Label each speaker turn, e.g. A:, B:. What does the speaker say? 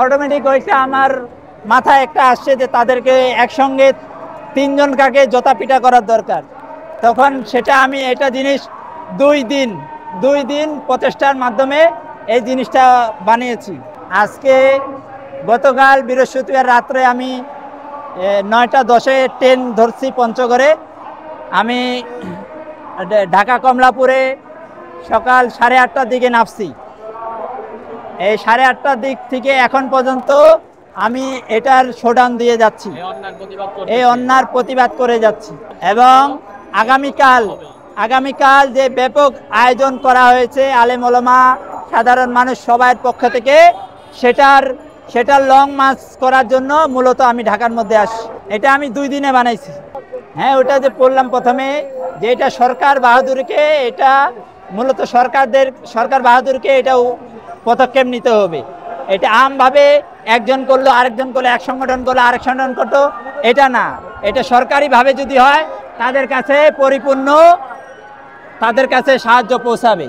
A: Automatic হয়েছে আমার মাথায় একটা আসছে যে তাদেরকে একসঙ্গে তিনজন কাকে জোতা পিটা করার দরকার। তখন সেটা আমি এটা জিনিস দুই দিন প্রচেষ্টার মাধ্যমে এই জিনিসটা বানিয়েছি। আজকে গতকাল বৃহস্পতিবার রাত্রে আমি 9:10 ট্রেন ধরছি পঞ্চগড়ে। আমি ঢাকা কমলাপুরে সকাল 8:30টার দিকে নামছি। এই 8:30টার দিক থেকে এখন পর্যন্ত আমি এটার শোডাউন দিয়ে যাচ্ছি, এই অন্যার প্রতিবাদ করে যাচ্ছি। এবং আগামীকাল যে ব্যাপক আয়োজন করা হয়েছে আলেম ওলামা সাধারণ মানুষ সবার পক্ষ থেকে, সেটার লং মার্চ করার জন্য মূলত আমি ঢাকার মধ্যে আসি। এটা আমি 2 দিনে বানাইছি। হ্যাঁ, ওটা যে বললাম প্রথমে যে এটা সরকার বাহাদুরকে, এটা মূলত সরকার বাহাদুরকে এটাও পদক্ষেপ নিতে হবে। এটা আমভাবে একজন করলো, আরেকজন করলো, এক সংগঠন করলো, আরেক সংগঠন করতো, এটা না। এটা সরকারিভাবে যদি হয় তাদের কাছে পরিপূর্ণ সাহায্য পৌঁছাবে।